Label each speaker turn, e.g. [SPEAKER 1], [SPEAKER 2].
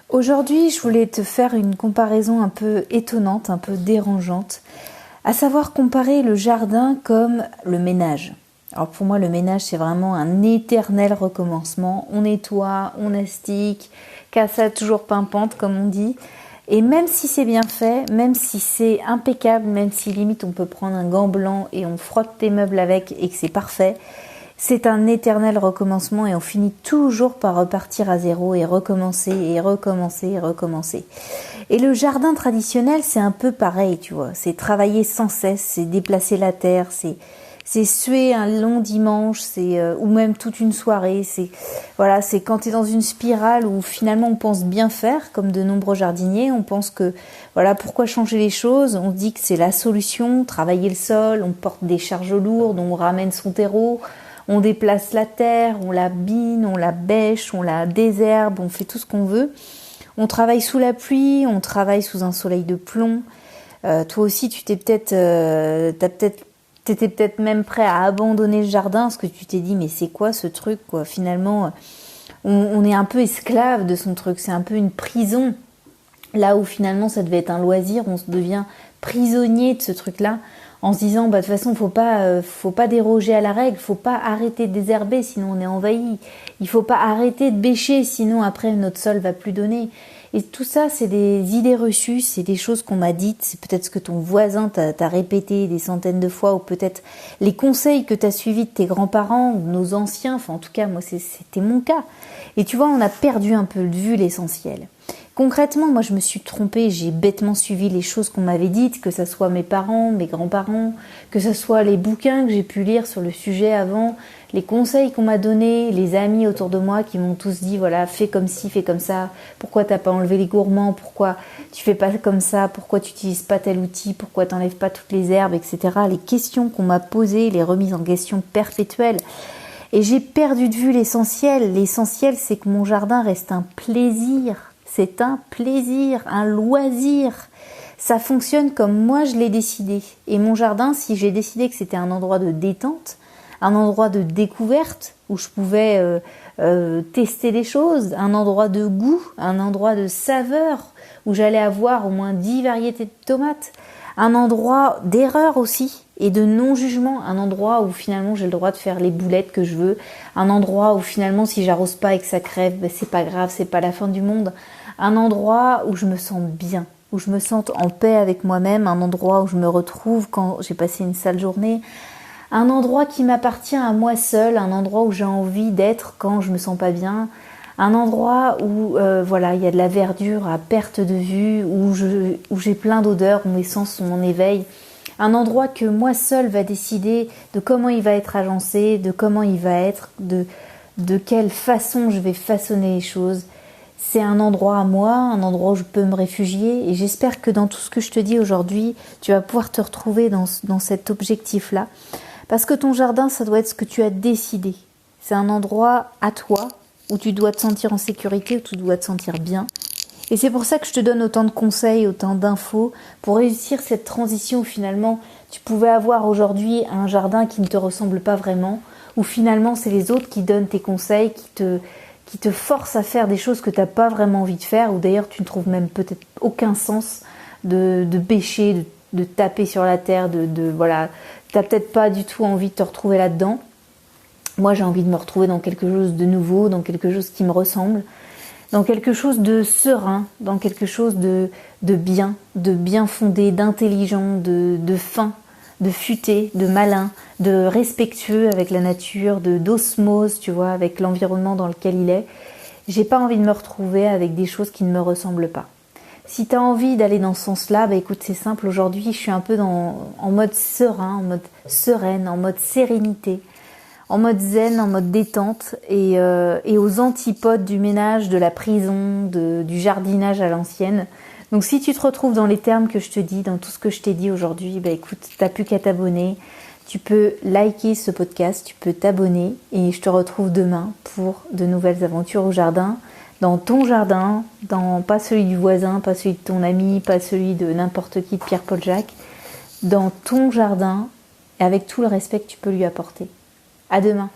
[SPEAKER 1] Aujourd'hui, je voulais te faire une comparaison un peu étonnante, un peu dérangeante, à savoir comparer le jardin comme le ménage. Alors pour moi, le ménage, c'est vraiment un éternel recommencement. On nettoie, on astique, casse à toujours pimpante, comme on dit. Et même si c'est bien fait, même si c'est impeccable, même si limite on peut prendre un gant blanc et on frotte tes meubles avec et que c'est parfait, c'est un éternel recommencement et on finit toujours par repartir à zéro et recommencer et recommencer et recommencer. Et le jardin traditionnel, c'est un peu pareil, tu vois. C'est travailler sans cesse, c'est déplacer la terre, c'est suer un long dimanche, ou même toute une soirée. C'est quand tu es dans une spirale où finalement on pense bien faire, comme de nombreux jardiniers. On pense que pourquoi changer les choses. On dit que c'est la solution, travailler le sol, on porte des charges lourdes, on ramène son terreau. On déplace la terre, on la bine, on la bêche, on la désherbe, on fait tout ce qu'on veut. On travaille sous la pluie, on travaille sous un soleil de plomb. Toi aussi, t'étais peut-être même prêt à abandonner le jardin parce que tu t'es dit mais c'est quoi ce truc quoi. Finalement, on est un peu esclave de son truc. C'est un peu une prison. Là où finalement ça devait être un loisir, on se devient prisonnier de ce truc-là. En se disant, de toute façon, faut pas déroger à la règle, faut pas arrêter de désherber, sinon on est envahi. Il faut pas arrêter de bêcher, sinon après notre sol va plus donner. Et tout ça, c'est des idées reçues, c'est des choses qu'on m'a dites, c'est peut-être ce que ton voisin t'a répété des centaines de fois, ou peut-être les conseils que t'as suivis de tes grands-parents, ou de nos anciens, enfin en tout cas, moi c'était mon cas. Et tu vois, on a perdu un peu de vue l'essentiel. Concrètement, moi je me suis trompée, j'ai bêtement suivi les choses qu'on m'avait dites, que ce soit mes parents, mes grands-parents, que ce soit les bouquins que j'ai pu lire sur le sujet avant, les conseils qu'on m'a donnés, les amis autour de moi qui m'ont tous dit fais comme ci, fais comme ça, pourquoi t'as pas enlevé les gourmands, pourquoi tu fais pas comme ça, pourquoi tu n'utilises pas tel outil, pourquoi t'enlèves pas toutes les herbes, etc. Les questions qu'on m'a posées, les remises en question perpétuelles. Et j'ai perdu de vue l'essentiel. L'essentiel, c'est que mon jardin reste un plaisir. C'est un plaisir, un loisir. Ça fonctionne comme moi je l'ai décidé. Et mon jardin, si j'ai décidé que c'était un endroit de détente, un endroit de découverte, où je pouvais tester des choses, un endroit de goût, un endroit de saveur, où j'allais avoir au moins 10 variétés de tomates, un endroit d'erreur aussi, et de non-jugement, un endroit où finalement j'ai le droit de faire les boulettes que je veux, un endroit où finalement si j'arrose pas et que ça crève, c'est pas grave, c'est pas la fin du monde, un endroit où je me sens bien, où je me sens en paix avec moi-même, un endroit où je me retrouve quand j'ai passé une sale journée, un endroit qui m'appartient à moi seule, un endroit où j'ai envie d'être quand je me sens pas bien, un endroit où il y a de la verdure à perte de vue, où j'ai plein d'odeurs, où mes sens sont en éveil. Un endroit que moi seule va décider de comment il va être agencé, de comment il va être, de quelle façon je vais façonner les choses. C'est un endroit à moi, un endroit où je peux me réfugier. Et j'espère que dans tout ce que je te dis aujourd'hui, tu vas pouvoir te retrouver dans cet objectif-là. Parce que ton jardin, ça doit être ce que tu as décidé. C'est un endroit à toi, où tu dois te sentir en sécurité, où tu dois te sentir bien. Et c'est pour ça que je te donne autant de conseils, autant d'infos, pour réussir cette transition où finalement tu pouvais avoir aujourd'hui un jardin qui ne te ressemble pas vraiment, où finalement c'est les autres qui donnent tes conseils, qui te forcent à faire des choses que tu n'as pas vraiment envie de faire, ou d'ailleurs tu ne trouves même peut-être aucun sens de bêcher, de taper sur la terre, tu n'as peut-être pas du tout envie de te retrouver là-dedans. Moi j'ai envie de me retrouver dans quelque chose de nouveau, dans quelque chose qui me ressemble, dans quelque chose de serein, dans quelque chose de bien fondé, d'intelligent, de fin, de futé, de malin, de respectueux avec la nature, d'osmose, tu vois, avec l'environnement dans lequel il est. J'ai pas envie de me retrouver avec des choses qui ne me ressemblent pas. Si tu as envie d'aller dans ce sens-là, écoute, c'est simple, aujourd'hui je suis un peu en mode serein, en mode sereine, en mode sérénité, en mode zen, en mode détente et aux antipodes du ménage, de la prison, du jardinage à l'ancienne. Donc si tu te retrouves dans les termes que je te dis, dans tout ce que je t'ai dit aujourd'hui, écoute, t'as plus qu'à t'abonner. Tu peux liker ce podcast, tu peux t'abonner et je te retrouve demain pour de nouvelles aventures au jardin, dans ton jardin, pas celui du voisin, pas celui de ton ami, pas celui de n'importe qui de Pierre-Paul Jacques, dans ton jardin avec tout le respect que tu peux lui apporter. À demain.